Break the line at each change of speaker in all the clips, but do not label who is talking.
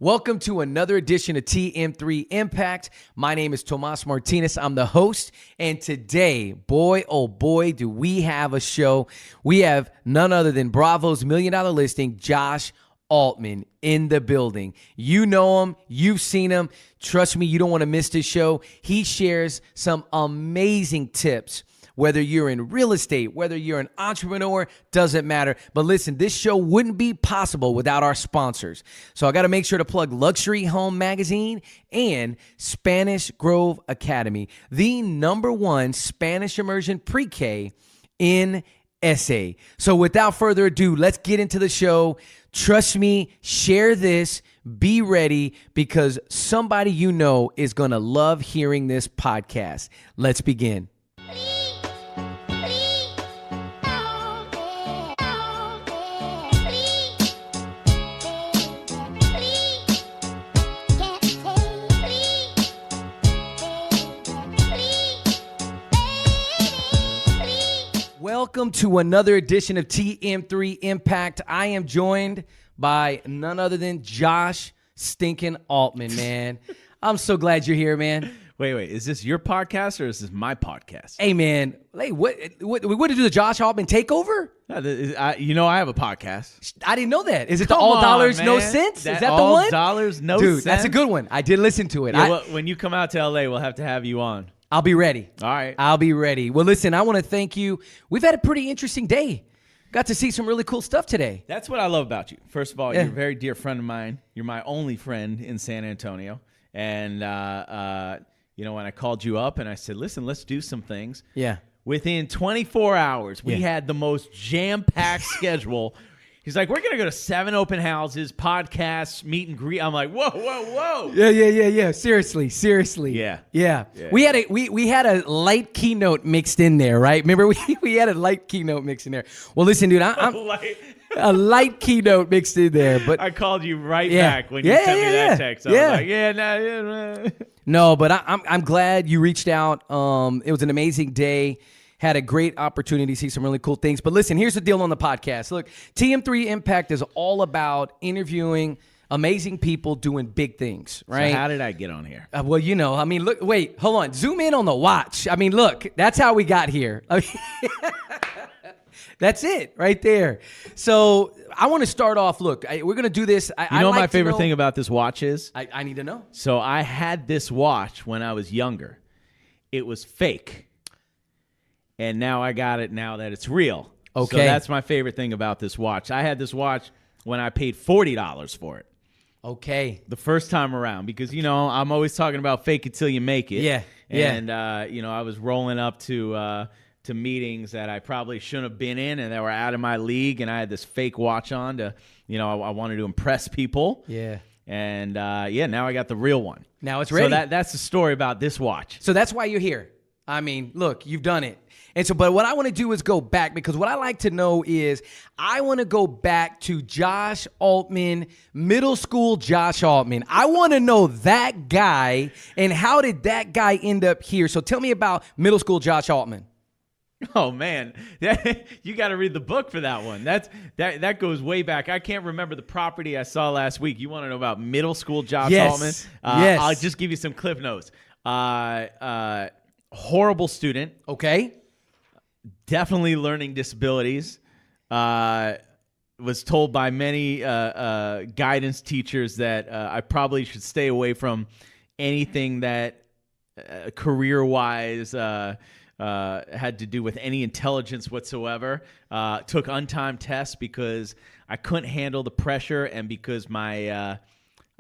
Welcome to another edition of TM3Impact. My name is Tomas Martinez. I'm the host. And today, boy, oh boy, do we have a show. We have none other than Bravo's $1 Million Listing, Josh Altman, in the building. You know him. You've seen him. Trust me, you don't want to miss this show. He shares some amazing tips. Whether you're in real estate, whether you're an entrepreneur, doesn't matter. But listen, this show wouldn't be possible without our sponsors. So I got to make sure to plug Luxury Home Magazine and Spanish Grove Academy, the #1 Spanish immersion pre-K in SA. So without further ado, let's get into the show. Trust me, share this, be ready, because somebody you know is going to love hearing this podcast. Let's begin. Welcome to another edition of TM3 Impact. I am joined by none other than Josh stinking Altman, man. I'm so glad you're here, man.
Wait. Is this your podcast or is this my podcast?
Hey, man. Hey, what did you do, the Josh Altman takeover?
I have a podcast.
I didn't know that. Is it the All Dollars, No Cents? Is that the one?
All Dollars, No
Dude,
Cents?
that's a good one. I did listen to it.
Yeah, when you come out to LA, we'll have to have you on.
I'll be ready.
All right.
I'll be ready. Well, listen, I want to thank you. We've had a pretty interesting day. Got to see some really cool stuff today.
That's what I love about you. First of all, You're a very dear friend of mine. You're my only friend in San Antonio. And, when I called you up and I said, listen, let's do some things.
Yeah.
Within 24 hours, we had the most jam-packed schedule. He's like, we're going to go to 7 open houses, podcasts, meet and greet. I'm like, whoa.
Yeah. Seriously. Yeah. We had a light keynote mixed in there, right? Remember, we had a light keynote mixed in there. Well, listen, dude, I'm a light keynote mixed in there. But
I called you back when you sent me that text. I was like,
No, but I'm glad you reached out. It was an amazing day. Had a great opportunity to see some really cool things. But listen, here's the deal on the podcast. Look, TM3 Impact is all about interviewing amazing people doing big things, right?
So how did I get on here?
Look, wait, hold on. Zoom in on the watch. Look, that's how we got here. That's it right there. So I want to start off. Look, we're going to do this.
My favorite thing about this watch is?
I need to know.
So I had this watch when I was younger. It was fake. And now I got it now that it's real.
Okay.
So that's my favorite thing about this watch. I had this watch when I paid $40 for it.
Okay.
The first time around. Because, I'm always talking about fake it till you make it.
Yeah.
And, I was rolling up to meetings that I probably shouldn't have been in and that were out of my league. And I had this fake watch on to, I wanted to impress people.
Yeah.
And, now I got the real one.
Now it's ready.
So that's the story about this watch.
So that's why you're here. Look, you've done it. And so, but what I want to do is go back, because what I like to know is I want to go back to Josh Altman, middle school Josh Altman. I want to know that guy and how did that guy end up here? So tell me about middle school Josh Altman.
Oh man, you got to read the book for that one. That goes way back. I can't remember the property I saw last week. You want to know about middle school Josh Altman?
Yes.
I'll just give you some cliff notes. Horrible student.
Okay.
Definitely learning disabilities. Was told by many guidance teachers that I probably should stay away from anything that career-wise had to do with any intelligence whatsoever. Took untimed tests because I couldn't handle the pressure and because my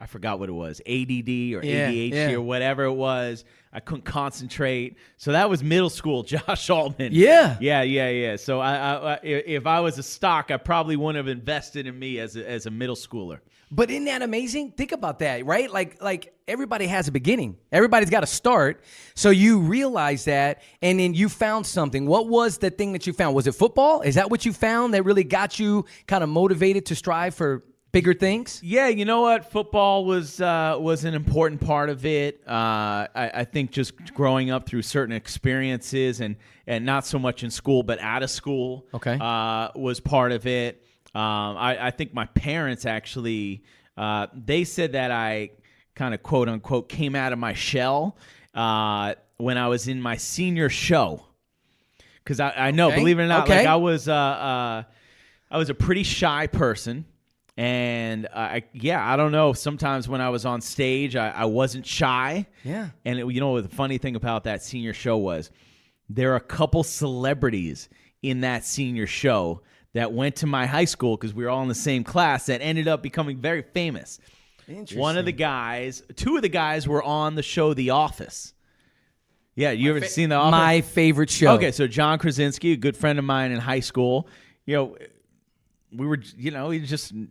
I forgot what it was, ADD or ADHD or whatever it was. I couldn't concentrate. So that was middle school Josh Altman. Yeah. So if I was a stock, I probably wouldn't have invested in me as a middle schooler.
But isn't that amazing? Think about that, right? Like everybody has a beginning. Everybody's got to start. So you realize that, and then you found something. What was the thing that you found? Was it football? Is that what you found that really got you kind of motivated to strive for bigger things?
Yeah, you know what? Football was an important part of it. I think just growing up through certain experiences and not so much in school, but out of school was part of it. I think my parents actually They said that I kind of quote unquote came out of my shell when I was in my senior show. Because I know, believe it or not, like I was a pretty shy person. And I don't know. Sometimes when I was on stage, I wasn't shy.
Yeah.
And the funny thing about that senior show was there are a couple celebrities in that senior show that went to my high school because we were all in the same class that ended up becoming very famous.
Interesting.
Two of the guys were on the show The Office. Yeah, you ever seen The Office?
My favorite show.
Okay, so John Krasinski, a good friend of mine in high school, we were,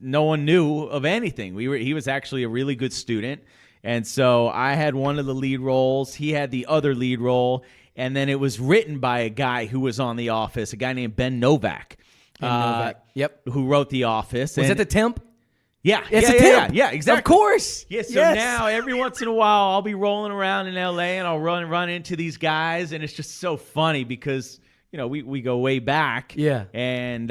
no one knew of anything. He was actually a really good student. And so I had one of the lead roles. He had the other lead role. And then it was written by a guy who was on The Office, a guy named Ben Novak.
Yep.
Who wrote The Office.
Was that the temp?
Yeah.
Yeah,
exactly.
Of course.
Yeah, so now every once in a while I'll be rolling around in LA and I'll run into these guys. And it's just so funny because we go way back.
Yeah.
And,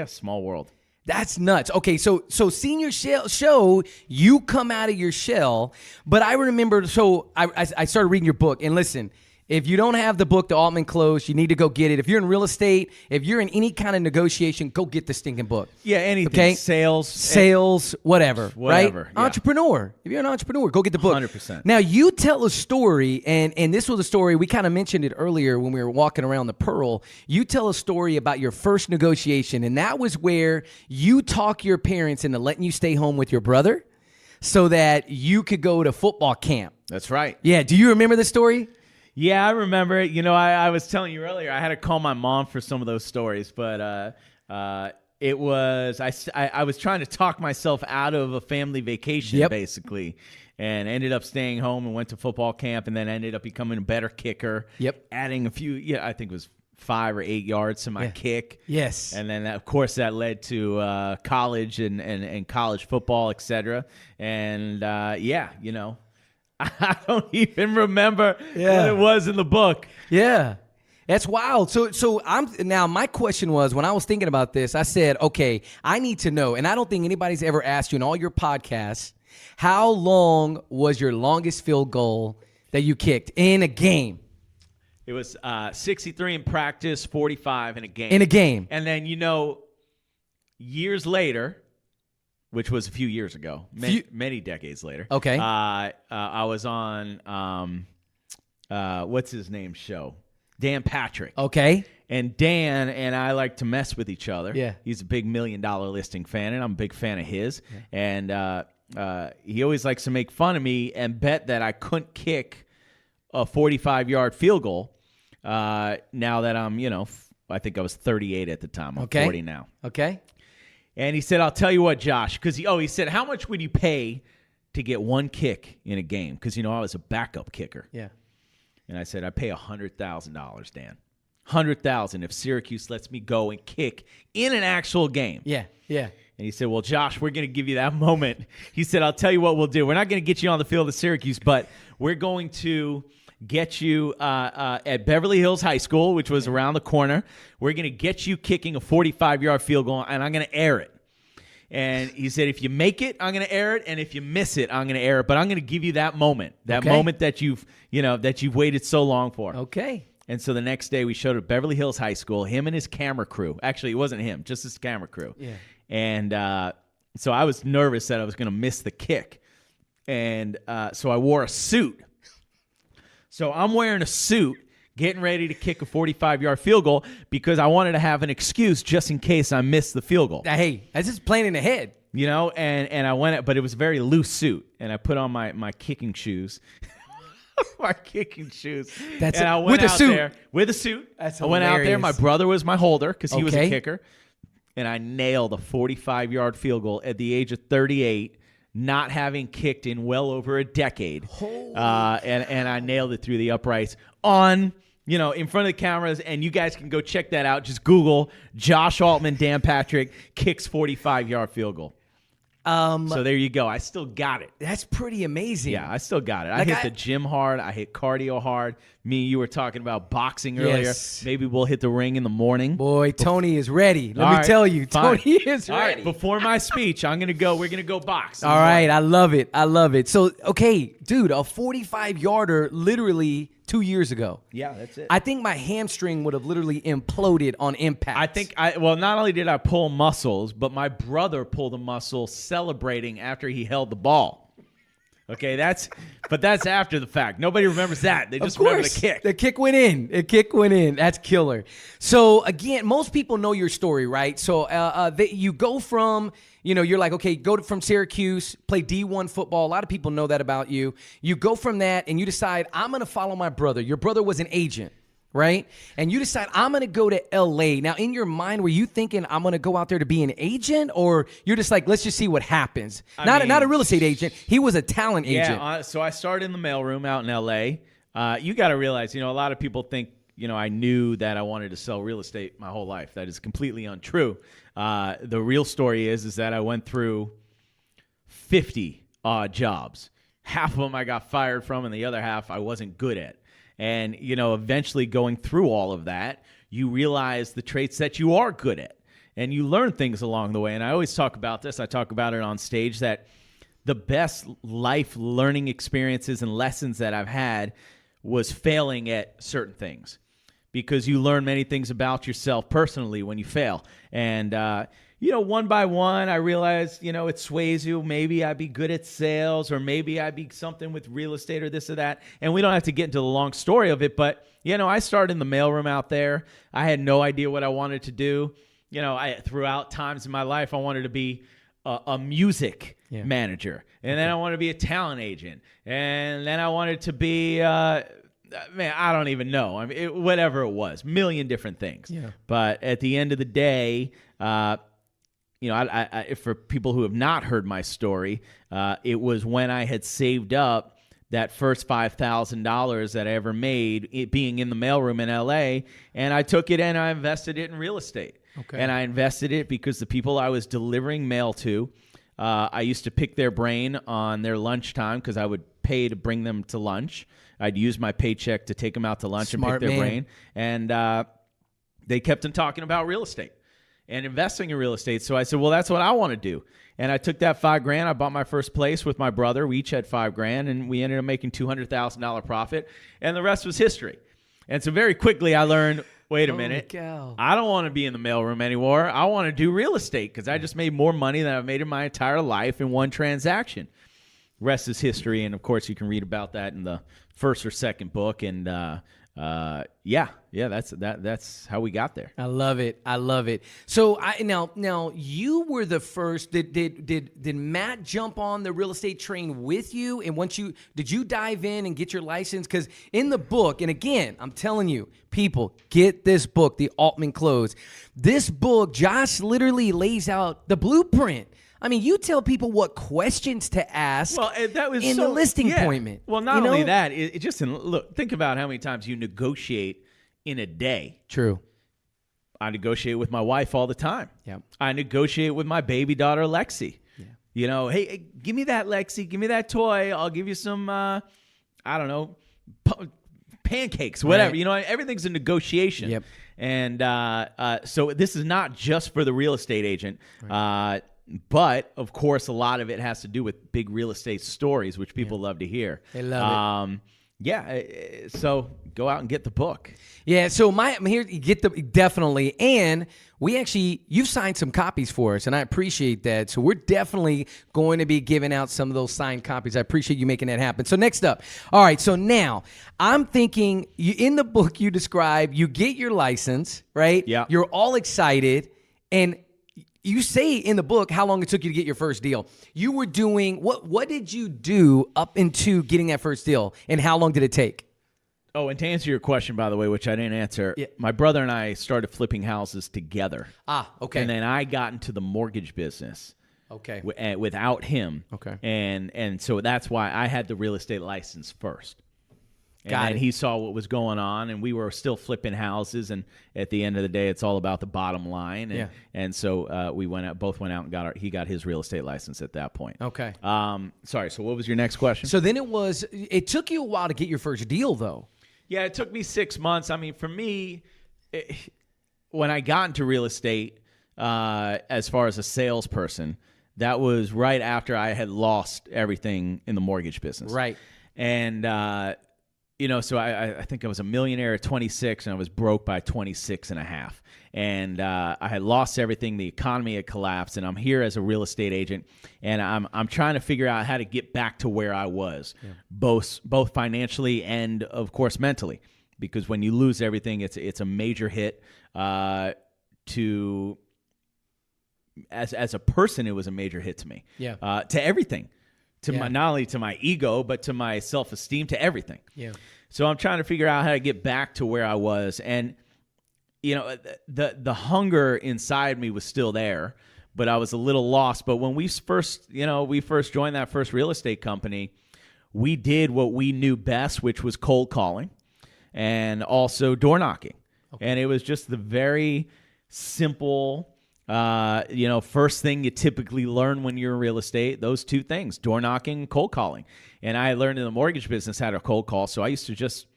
small world.
That's nuts. Okay, so senior show, you come out of your shell. But I remember, I started reading your book. And listen, if you don't have the book, The Altman Close, you need to go get it. If you're in real estate, if you're in any kind of negotiation, go get the stinking book.
Yeah, anything.
Okay?
Sales,
whatever. Right?
Yeah.
Entrepreneur. If you're an entrepreneur, go get the book.
100%.
Now, you tell a story, and this was a story, we kind of mentioned it earlier when we were walking around the Pearl. You tell a story about your first negotiation, and that was where you talk your parents into letting you stay home with your brother so that you could go to football camp.
That's right.
Yeah, do you remember the story?
Yeah, I remember it. I was telling you earlier, I had to call my mom for some of those stories, but it was I was trying to talk myself out of a family vacation, basically, and ended up staying home and went to football camp, and then ended up becoming a better kicker.
Yep,
adding a few, I think it was 5 or 8 yards to my kick.
Yes,
and then of course that led to college and college football, etc. And I don't even remember what it was in the book.
Yeah. That's wild. So my question was, when I was thinking about this, I said, okay, I need to know, and I don't think anybody's ever asked you in all your podcasts, how long was your longest field goal that you kicked in a game?
It was 63 in practice, 45 in a game.
In a game.
And then, years later, which was a few years ago, many decades later.
Okay.
I was on, what's his name show? Dan Patrick.
Okay.
And Dan and I like to mess with each other.
Yeah.
He's a big $1 Million Listing fan, and I'm a big fan of his. Yeah. And he always likes to make fun of me and bet that I couldn't kick a 45-yard field goal now that I'm, I think I was 38 at the time. I'm 40 now.
Okay.
And he said, I'll tell you what, Josh, because he said, how much would you pay to get one kick in a game? Because, I was a backup kicker.
Yeah.
And I said, I pay $100,000, Dan. $100,000 if Syracuse lets me go and kick in an actual game.
Yeah, yeah.
And he said, well, Josh, we're going to give you that moment. He said, I'll tell you what we'll do. We're not going to get you on the field of Syracuse, but we're going to get you at Beverly Hills High School, which was around the corner. We're going to get you kicking a 45-yard field goal, and I'm going to air it. And he said, if you make it, I'm going to air it, and if you miss it, I'm going to air it. But I'm going to give you that moment that you've waited so long for.
Okay.
And so the next day we showed up at Beverly Hills High School, him and his camera crew. Actually, it wasn't him, just his camera crew.
Yeah.
And so I was nervous that I was going to miss the kick. And so I wore a suit. So I'm wearing a suit, getting ready to kick a 45-yard field goal because I wanted to have an excuse just in case I missed the field goal.
Hey, that's just playing in the head.
And I went, but it was a very loose suit, and I put on my kicking shoes. My kicking shoes. And I went
with a
out
suit.
there with a suit.
That's
I went out there.
hilarious.
My brother was my holder because he was a kicker. And I nailed a 45-yard field goal at the age of 38, not having kicked in well over a decade. And I nailed it through the uprights in front of the cameras. And you guys can go check that out. Just Google Josh Altman, Dan Patrick, kicks 45-yard field goal. So there you go. I still got it.
That's pretty amazing.
Yeah, I still got it.
Like
I hit the gym hard. I hit cardio hard. You were talking about boxing earlier.
Yes.
Maybe we'll hit the ring in the morning.
Boy, Tony is ready. Let me tell you,
fine.
Tony is
All
ready.
right, before my speech, we're going to go box.
All right, I love it. I love it. So, okay, dude, a 45-yarder literally 2 years ago.
Yeah, that's it.
I think my hamstring would have literally imploded on impact.
I think not only did I pull muscles, but my brother pulled a muscle celebrating after he held the ball. Okay, that's after the fact. Nobody remembers that. They just remember the kick.
The kick went in. The kick went in. That's killer. So again, most people know your story, right? So you go from, you're like, okay, from Syracuse, play D1 football. A lot of people know that about you. You go from that and you decide, I'm going to follow my brother. Your brother was an agent, right? And you decide, I'm going to go to LA. Now, in your mind, were you thinking, I'm going to go out there to be an agent? Or you're just like, let's just see what happens? Not a real estate agent. He was a talent agent.
Yeah, so I started in the mailroom out in LA. You got to realize, a lot of people think, I knew that I wanted to sell real estate my whole life. That is completely untrue. The real story is that I went through 50 odd jobs. Half of them I got fired from, and the other half I wasn't good at. And, eventually going through all of that, you realize the traits that you are good at. And you learn things along the way. And I always talk about this. I talk about it on stage that the best life learning experiences and lessons that I've had was failing at certain things. Because you learn many things about yourself personally when you fail. And, one by one, I realized, it sways you. Maybe I'd be good at sales, or maybe I'd be something with real estate or this or that. And we don't have to get into the long story of it, but, I started in the mailroom out there. I had no idea what I wanted to do. Throughout times in my life, I wanted to be a music manager. And then I wanted to be a talent agent. And then I wanted to be... I don't even know. I mean, whatever it was, million different things. Yeah. But at the end of the day, I for people who have not heard my story, it was when I had saved up that first $5,000 that I ever made, it being in the mailroom in LA, and I took it and I invested it in real estate. Okay. And I invested it because the people I was delivering mail to, I used to pick their brain on their lunchtime because I would pay to bring them to lunch. I'd use my paycheck to take them out to lunch and pick their brain. And they kept on talking about real estate and investing in real estate. So I said, well, that's what I want to do. And I took that $5,000. I bought my first place with my brother. We each had $5,000, and we ended up making $200,000 profit. And the rest was history. And so very quickly I learned, wait a minute. I don't want to be in the mailroom anymore. I want to do real estate because I just made more money than I've made in my entire life in one transaction. Rest is history, and of course you can read about that in the first or second book. And that's how we got there.
I love it. So now you were the first. Did Matt jump on the real estate train with you? And did you dive in and get your license? Because in the book, and again, I'm telling you, people, get this book, The Altman Close. This book, Josh literally lays out the blueprint. I mean, you tell people what questions to ask in the listing appointment.
Well, not only that, look, think about how many times you negotiate in a day.
True.
I negotiate with my wife all the time.
Yeah.
I negotiate with my baby daughter, Lexi. Yeah. Hey, give me that, Lexi. Give me that toy. I'll give you some, pancakes, whatever. Right. Everything's a negotiation. Yep. And so this is not just for the real estate agent. Right. But, of course, a lot of it has to do with big real estate stories, which people love to hear.
They love
it. So go out and get the book.
Yeah, so I'm here to get definitely. And you've signed some copies for us, and I appreciate that. So we're definitely going to be giving out some of those signed copies. I appreciate you making that happen. So next up, all right, so now I'm thinking, in the book you describe, you get your license, right?
Yeah.
You're all excited, and you say in the book how long it took you to get your first deal. You were doing, what did you do up into getting that first deal, and how long did it take?
Oh, and to answer your question, by the way, which I didn't answer, my brother and I started flipping houses together.
Okay.
And then I got into the mortgage business.
Okay.
Without him.
Okay.
And so that's why I had the real estate license first. And he saw what was going on, and we were still flipping houses. And at the end of the day, it's all about the bottom line. And so we both went out and he got his real estate license at that point.
Okay.
Sorry. So what was your next question?
So then it took you a while to get your first deal, though.
Yeah, it took me 6 months. I mean, for me, when I got into real estate, as far as a salesperson, that was right after I had lost everything in the mortgage business.
Right.
And, so I think I was a millionaire at 26 and I was broke by 26 and a half. And I had lost everything. The economy had collapsed, and I'm here as a real estate agent, and I'm trying to figure out how to get back to where I was, both financially and, of course, mentally. Because when you lose everything, it's a major hit to as a person. It was a major hit to me. To everything. Not only to my ego, but to my self-esteem, to everything. So I'm trying to figure out how to get back to where I was. And, the hunger inside me was still there, but I was a little lost. But when we first joined that first real estate company, we did what we knew best, which was cold calling and also door knocking. Okay. And it was just the very simple, first thing you typically learn when you're in real estate, those two things, door knocking and cold calling. And I learned in the mortgage business how to cold call, so I used to just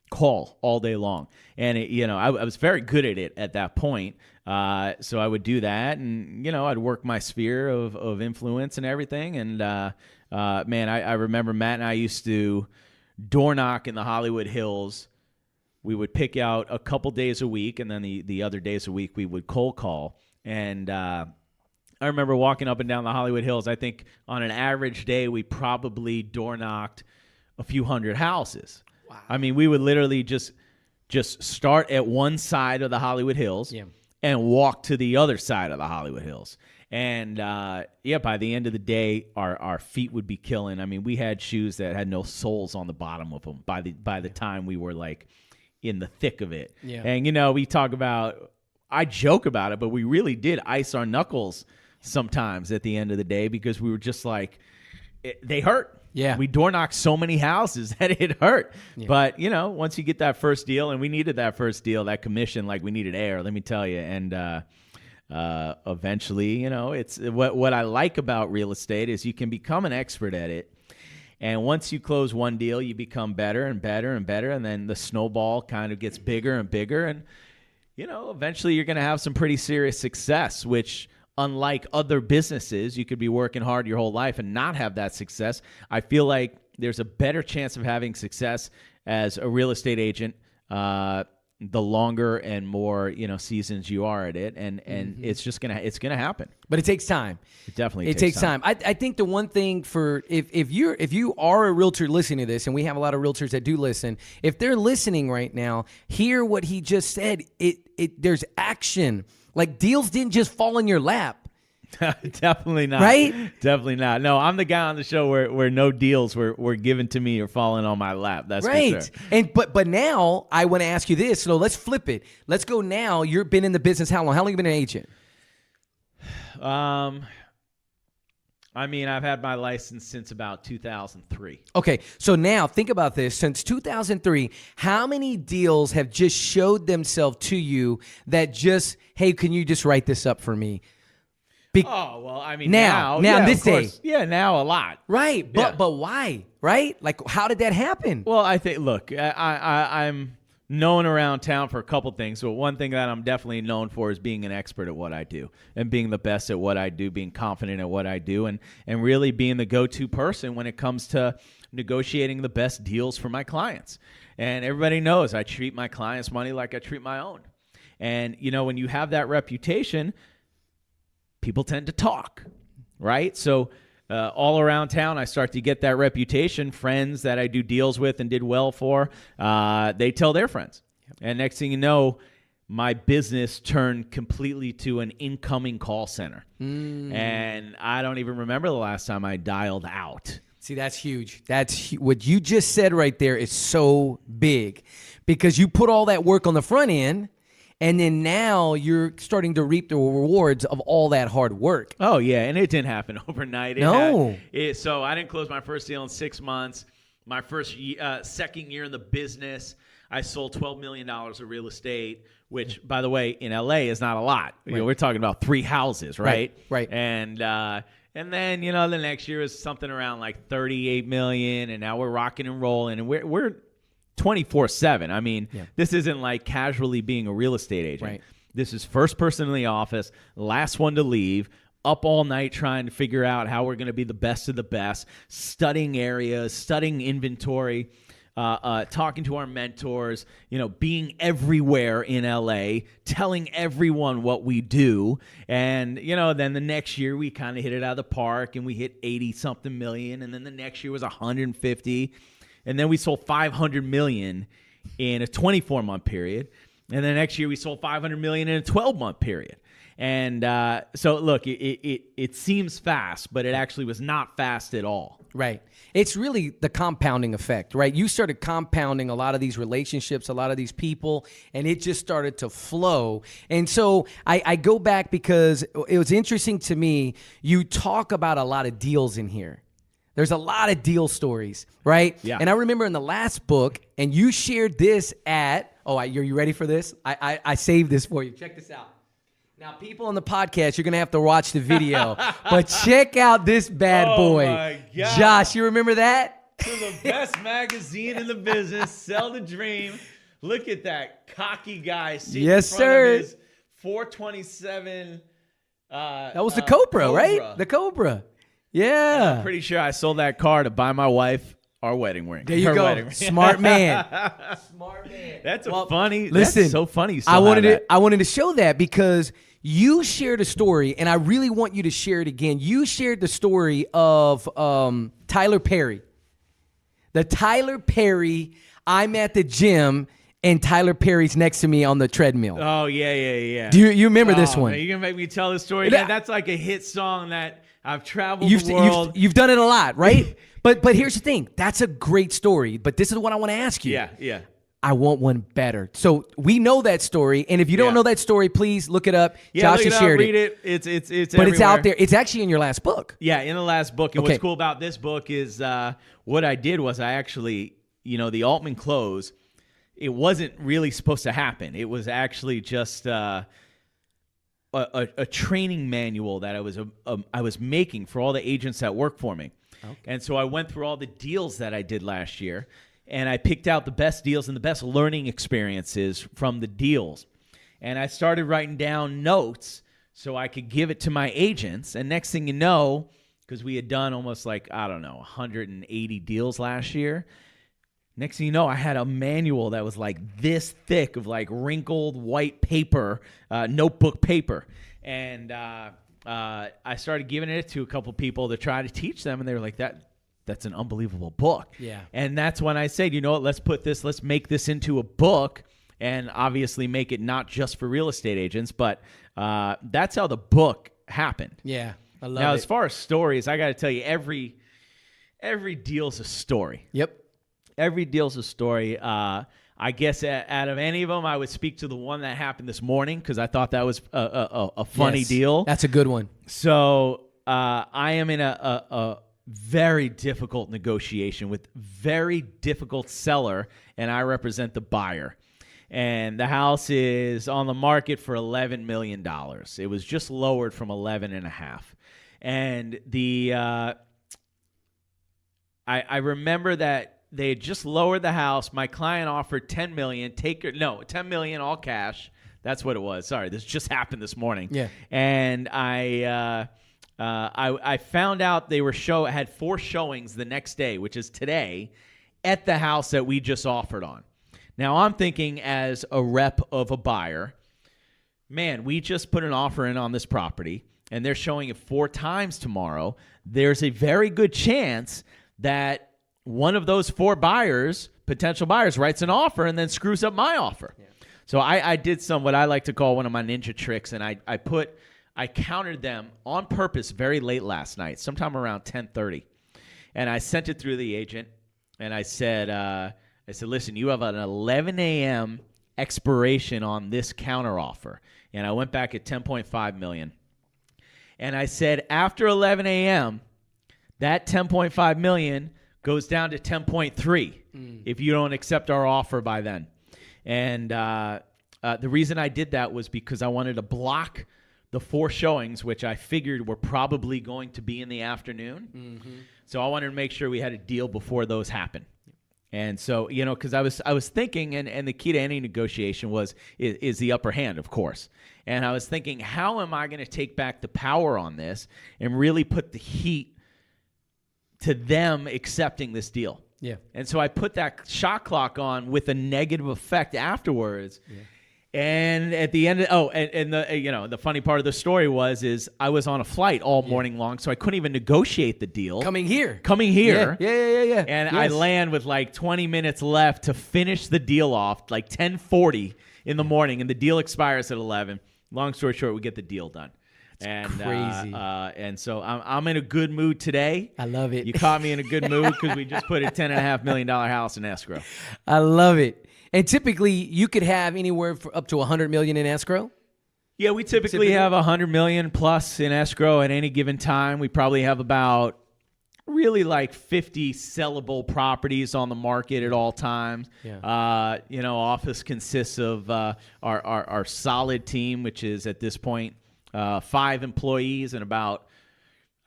call all day long. And, I was very good at it at that point. So I would do that, and, I'd work my sphere of influence and everything. And, man, I remember Matt and I used to door knock in the Hollywood Hills. We would pick out a couple days a week, and then the other days a week we would cold call. And I remember walking up and down the Hollywood Hills. I think on an average day, we probably door knocked a few hundred houses. Wow. I mean, we would literally just start at one side of the Hollywood Hills and walk to the other side of the Hollywood Hills. And, by the end of the day, our feet would be killing. I mean, we had shoes that had no soles on the bottom of them by the time we were, like, in the thick of it. Yeah. And, we talk about, I joke about it, but we really did ice our knuckles sometimes at the end of the day because we were just like, they hurt. Yeah. We door knocked so many houses that it hurt. Yeah. But, once you get that first deal, and we needed that first deal, that commission, like we needed air, let me tell you. And eventually, it's what I like about real estate is you can become an expert at it. And once you close one deal, you become better and better and better. And then the snowball kind of gets bigger and bigger. And, eventually you're going to have some pretty serious success, which, unlike other businesses, you could be working hard your whole life and not have that success. I feel like there's a better chance of having success as a real estate agent the longer and more seasons you are at it, and it's gonna happen.
But it takes time.
It definitely
takes time. I think the one thing for if you are a realtor listening to this, and we have a lot of realtors that do listen, if they're listening right now, hear what he just said. There's action. Like, deals didn't just fall in your lap.
Definitely not.
Right?
Definitely not. No, I'm the guy on the show where no deals were given to me or falling on my lap. That's right. For sure.
And but now I want to ask you this. So let's flip it. Let's go now. You've been in the business how long? How long have you been an agent?
I mean, I've had my license since about 2003.
Okay, so now think about this. Since 2003, how many deals have just showed themselves to you that just, hey, can you just write this up for me?
Well, I mean, now
this day.
Yeah, now a lot.
Right, but why? Right? Like, how did that happen?
Well, I think, look, I'm known around town for a couple things. So one thing that I'm definitely known for is being an expert at what I do and being the best at what I do, being confident at what I do, and really being the go-to person when it comes to negotiating the best deals for my clients. And everybody knows I treat my clients' money like I treat my own. And, when you have that reputation, people tend to talk, right? So all around town, I start to get that reputation. Friends that I do deals with and did well for, they tell their friends. Yep. And next thing you know, my business turned completely to an incoming call center. And I don't even remember the last time I dialed out.
See, that's huge. What you just said right there is so big because you put all that work on the front end. And then now you're starting to reap the rewards of all that hard work.
Oh, yeah. And it didn't happen overnight.
No.
So I didn't close my first deal in 6 months. my second year in the business, I sold $12 million of real estate, which, by the way, in LA is not a lot. You know, we're talking about 3 houses, right?
Right.
And then, the next year is something around like 38 million, and now we're rocking and rolling, and we're 24/7. I mean, this isn't like casually being a real estate agent.
Right.
This is first person in the office, last one to leave, up all night trying to figure out how we're going to be the best of the best, studying areas, studying inventory, talking to our mentors, being everywhere in LA, telling everyone what we do. And, then the next year we kind of hit it out of the park and we hit 80-something million. And then the next year was 150. And then we sold 500 million in a 24-month period. And then next year we sold 500 million in a 12-month period. And so, look, it seems fast, but it actually was not fast at all.
Right. It's really the compounding effect, right? You started compounding a lot of these relationships, a lot of these people, and it just started to flow. And so I go back because it was interesting to me. You talk about a lot of deals in here. There's a lot of deal stories, right?
Yeah.
And I remember in the last book, and you shared this at, are you ready for this? I saved this for you. Check this out. Now, people on the podcast, you're going to have to watch the video, but check out this bad boy.
Oh, my God.
Josh, you remember that?
To the best magazine in the business, Sell the Dream. Look at that cocky guy sitting in front of his 427.
That was the Cobra, right? The Cobra. Yeah.
And I'm pretty sure I sold that car to buy my wife our wedding ring.
There you go. Smart man. Smart man.
That's
Listen,
that's so funny.
I wanted to show that because you shared a story, and I really want you to share it again. You shared the story of Tyler Perry. The Tyler Perry, I'm at the gym, and Tyler Perry's next to me on the treadmill.
Oh, yeah.
Do you remember this one?
Man, you're going to make me tell this story again? That's like a hit song that I've traveled the world.
You've done it a lot, right? But here's the thing. That's a great story, but this is what I want to ask you.
Yeah.
I want one better. So we know that story, and if you don't know that story, please look it up. Josh has shared it.
Read it. It's
but
everywhere.
It's out there. It's actually in your last book.
Yeah, in the last book. And what's cool about this book is what I did was I actually, the Altman Close, it wasn't really supposed to happen. It was actually just a training manual that I was making for all the agents that work for me. Okay. And so I went through all the deals that I did last year, and I picked out the best deals and the best learning experiences from the deals. And I started writing down notes so I could give it to my agents. And next thing you know, because we had done almost 180 deals last year, next thing you know, I had a manual that was like this thick of wrinkled white paper, notebook paper. And I started giving it to a couple people to try to teach them, and they were like, that's an unbelievable book.
Yeah.
And that's when I said, let's make this into a book, and obviously make it not just for real estate agents, but that's how the book happened.
Yeah, I love it.
Now, as far as stories, I got to tell you, every deal's a story.
Yep.
Every deal's a story. I guess out of any of them, I would speak to the one that happened this morning because I thought that was a funny deal.
That's a good one.
So I am in a very difficult negotiation with very difficult seller, and I represent the buyer. And the house is on the market for $11 million. It was just lowered from 11.5. And I remember that they had just lowered the house. My client offered $10 million. $10 million all cash. That's what it was. Sorry, this just happened this morning.
Yeah.
And I found out they had 4 showings the next day, which is today, at the house that we just offered on. Now I'm thinking as a rep of a buyer, man, we just put an offer in on this property, and they're showing it 4 times tomorrow. There's a very good chance that one of those 4 potential buyers, writes an offer and then screws up my offer. Yeah. So I did what I like to call one of my ninja tricks, and I countered them on purpose very late last night, sometime around 10:30. And I sent it through the agent, and I said, listen, you have an 11 a.m. expiration on this counteroffer. And I went back at $10.5 million. And I said, after 11 a.m., that $10.5 million goes down to 10.3 if you don't accept our offer by then. And the reason I did that was because I wanted to block the 4 showings, which I figured were probably going to be in the afternoon. Mm-hmm. So I wanted to make sure we had a deal before those happen. And so, because I was thinking, and the key to any negotiation is the upper hand, of course. And I was thinking, how am I going to take back the power on this and really put the heat to them accepting this deal?
Yeah.
And so I put that shot clock on with a negative effect afterwards. Yeah. And at the end of, the funny part of the story is I was on a flight all morning long, so I couldn't even negotiate the deal.
Coming here.
Yeah. And I land with like 20 minutes left to finish the deal off, like 10:40 in the morning, and the deal expires at 11. Long story short, we get the deal done. And
crazy.
And so I'm in a good mood today.
I love it.
You caught me in a good mood because we just put a $10.5 million house in escrow.
I love it. And typically, you could have anywhere for up to $100 million in escrow.
Yeah, we typically have $100 million plus in escrow at any given time. We probably have about really like 50 sellable properties on the market at all times. Yeah. Office consists of our solid team, which is at this point 5 employees and about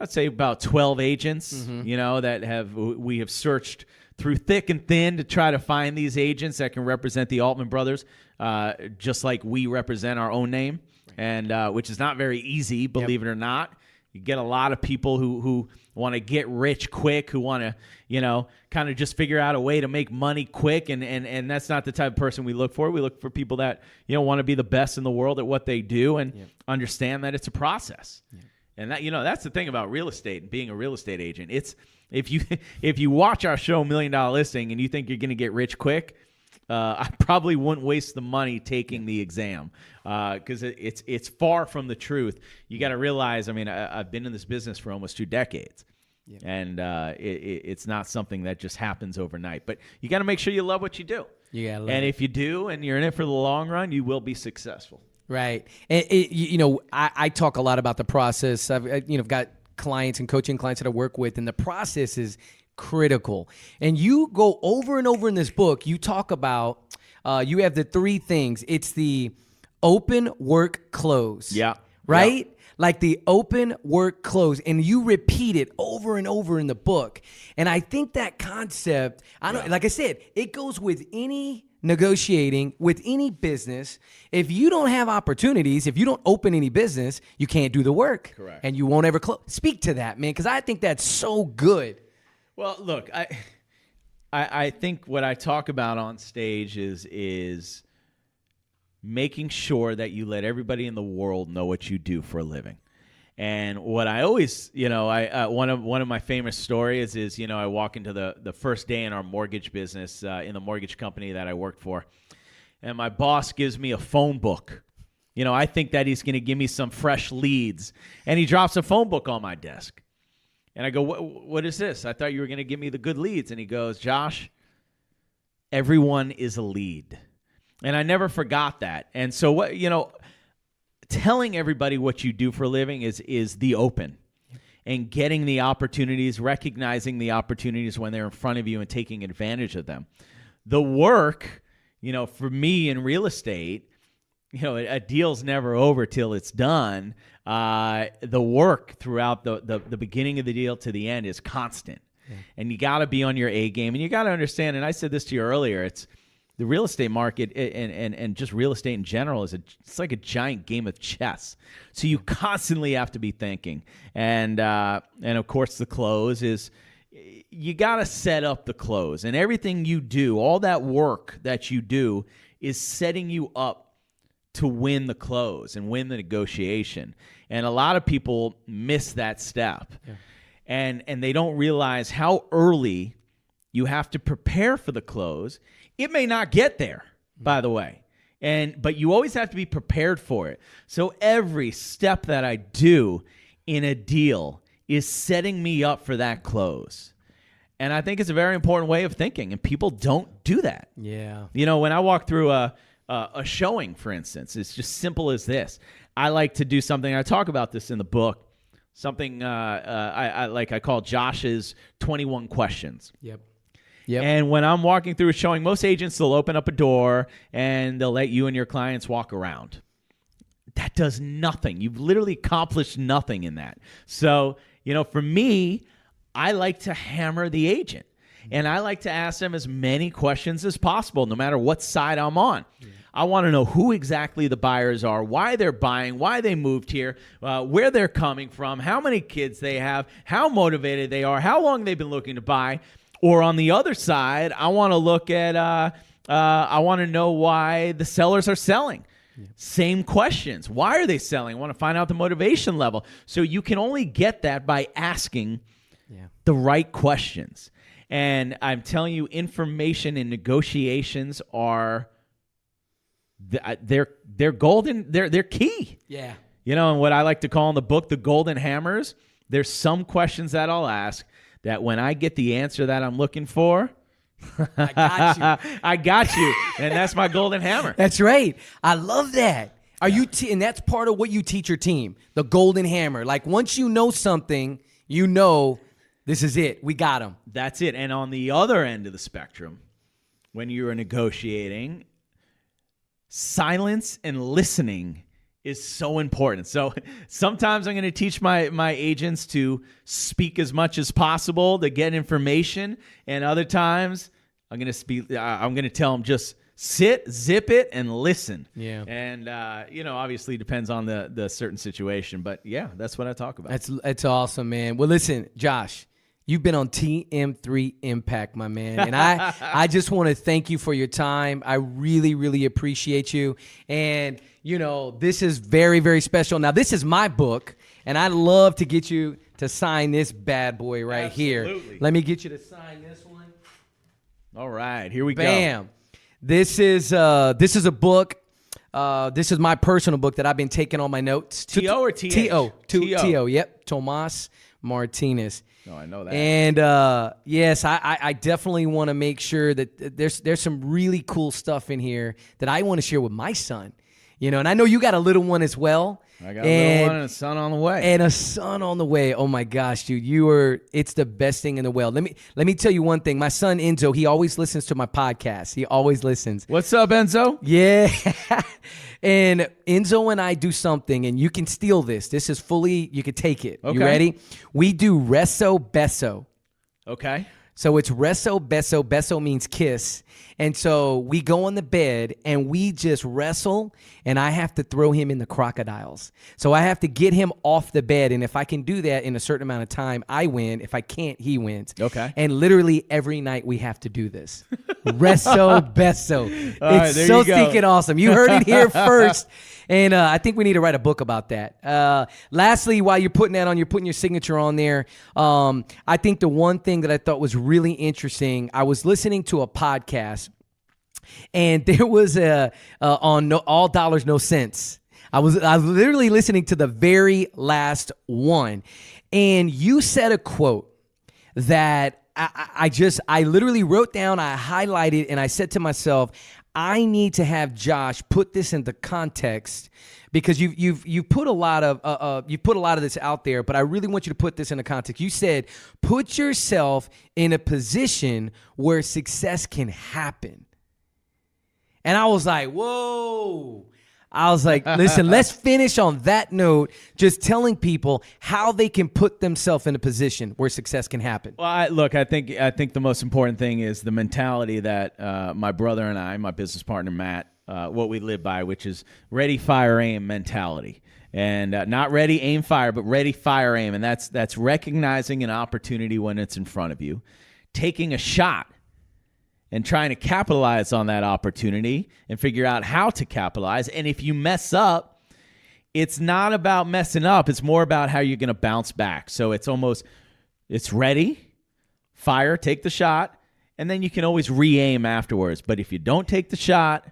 12 agents. Mm-hmm. we have searched through thick and thin to try to find these agents that can represent the Altman brothers, just like we represent our own name, and which is not very easy, believe it or not. You get a lot of people who want to get rich quick, who want to, kind of just figure out a way to make money quick, and that's not the type of person we look for. We look for people that, want to be the best in the world at what they do and understand that it's a process. Yeah. And that, that's the thing about real estate and being a real estate agent. It's if you watch our show $1 Million Listing and you think you're going to get rich quick, I probably wouldn't waste the money taking the exam because it's far from the truth. You got to realize, I've been in this business for almost 2 decades. Yeah. And it's not something that just happens overnight. But you got to make sure you love what you do. And if you do and you're in it for the long run, you will be successful.
Right. And, I talk a lot about the process. I've got clients and coaching clients that I work with, and the process is critical. And you go over and over in this book, you talk about, you have the 3 things. It's the open, work, close. Yeah. Right? Yeah. Like the open, work, close. And you repeat it over and over in the book. And I think that concept, like I said, it goes with any negotiating, with any business. If you don't have opportunities, if you don't open any business, you can't do the work. Correct. And you won't ever close. Speak to that, man, because I think that's so good.
Well, look, I think what I talk about on stage is making sure that you let everybody in the world know what you do for a living. And what I always, one of my famous stories is, I walk into the first day in our mortgage business, in the mortgage company that I worked for, and my boss gives me a phone book. I think that he's going to give me some fresh leads, and he drops a phone book on my desk. And I go, what is this? I thought you were going to give me the good leads. And he goes, Josh, everyone is a lead. And I never forgot that. And so what, telling everybody what you do for a living is the open, and getting the opportunities, recognizing the opportunities when they're in front of you and taking advantage of them. The work, for me in real estate, a deal's never over till it's done. The work throughout the beginning of the deal to the end is constant. Yeah. And you got to be on your A game, and you got to understand, and I said this to you earlier, it's the real estate market and just real estate in general it's like a giant game of chess. So you constantly have to be thinking. And of course the close is, you got to set up the close, and everything you do, all that work that you do is setting you up to win the close and win the negotiation. And a lot of people miss that step. Yeah. And they don't realize how early you have to prepare for the close. It may not get there, by the way, but you always have to be prepared for it. So every step that I do in a deal is setting me up for that close. And I think it's a very important way of thinking, and people don't do that.
Yeah.
When I walk through a showing, for instance, it's just simple as this. I like to do something, I talk about this in the book. something I call Josh's 21 questions.
Yep.
And when I'm walking through a showing, most agents, they'll open up a door and they'll let you and your clients walk around. That does nothing. You've literally accomplished nothing in that. So, for me, I like to hammer the agent. And I like to ask them as many questions as possible, no matter what side I'm on. Yeah. I want to know who exactly the buyers are, why they're buying, why they moved here, where they're coming from, how many kids they have, how motivated they are, how long they've been looking to buy. Or on the other side, I want to look at, I want to know why the sellers are selling. Yeah. Same questions. Why are they selling? I want to find out the motivation level. So you can only get that by asking the right questions. And I'm telling you, information and negotiations are they're golden. They're key.
Yeah.
And what I like to call in the book the golden hammers. There's some questions that I'll ask that when I get the answer that I'm looking for,
I got you.
I got you, and that's my golden hammer.
That's right. I love that. Are you? And that's part of what you teach your team, the golden hammer. Like once you know something, this is it. We got them.
That's it. And on the other end of the spectrum, when you're negotiating, silence and listening is so important. So sometimes I'm going to teach my agents to speak as much as possible to get information, and other times I'm going to tell them just sit, zip it, and listen.
Yeah.
And obviously it depends on the certain situation, but yeah, that's what I talk about.
That's awesome, man. Well, listen, Josh, you've been on TM3 Impact, my man. And I just want to thank you for your time. I really, really appreciate you. And, this is very, very special. Now, this is my book, and I'd love to get you to sign this bad boy right here. Let me get you to sign this one.
All right, here we go.
Bam. This is a book. This is my personal book that I've been taking all my notes.
T.O. or T.H.?
T.O. Yep. Tomas Martinez.
No, I know that.
And yes, I definitely want to make sure that there's some really cool stuff in here that I want to share with my son. And I know you got a little one as well.
I got a little one and a son on the way.
And a son on the way. Oh my gosh, dude, it's the best thing in the world. Let me tell you one thing. My son Enzo, he always listens to my podcast. He always listens.
What's up, Enzo?
Yeah. And Enzo and I do something, and you can steal this. This is fully, you can take it. Okay. You ready? We do reso beso.
Okay.
So it's reso beso. Beso means kiss. And so we go on the bed and we just wrestle, and I have to throw him in the crocodiles. So I have to get him off the bed. And if I can do that in a certain amount of time, I win. If I can't, he wins.
Okay.
And literally every night we have to do this. Reso beso.
Right,
it's so stinking awesome. You heard it here first. And I think we need to write a book about that. Lastly, while you're putting that on, you're putting your signature on there. I think the one thing that I thought was really interesting, I was listening to a podcast, and there was on All Dollars, No Cents. I was literally listening to the very last one, and you said a quote that I literally wrote down, I highlighted, and I said to myself, I need to have Josh put this into context, because you've put a lot of this out there, but I really want you to put this into context. You said, put yourself in a position where success can happen. And I was like, whoa. I was like, listen, let's finish on that note, just telling people how they can put themselves in a position where success can happen.
Well, I think the most important thing is the mentality that my brother and I, my business partner Matt, what we live by, which is ready, fire, aim mentality. And not ready, aim, fire, but ready, fire, aim. And that's recognizing an opportunity when it's in front of you, taking a shot, and trying to capitalize on that opportunity and figure out how to capitalize. And if you mess up, it's not about messing up. It's more about how you're going to bounce back. So it's ready, fire, take the shot, and then you can always re-aim afterwards. But if you don't take the shot,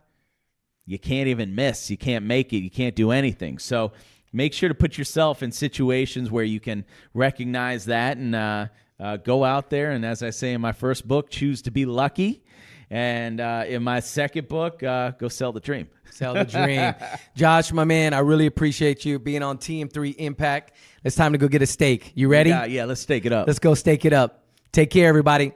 you can't even miss. You can't make it. You can't do anything. So make sure to put yourself in situations where you can recognize that and go out there. And as I say in my first book, choose to be lucky. And in my second book, go sell the dream.
Sell the dream. Josh, my man, I really appreciate you being on TM3 Impact. It's time to go get a steak. You ready?
Yeah, let's stake it up.
Let's go steak it up. Take care, everybody.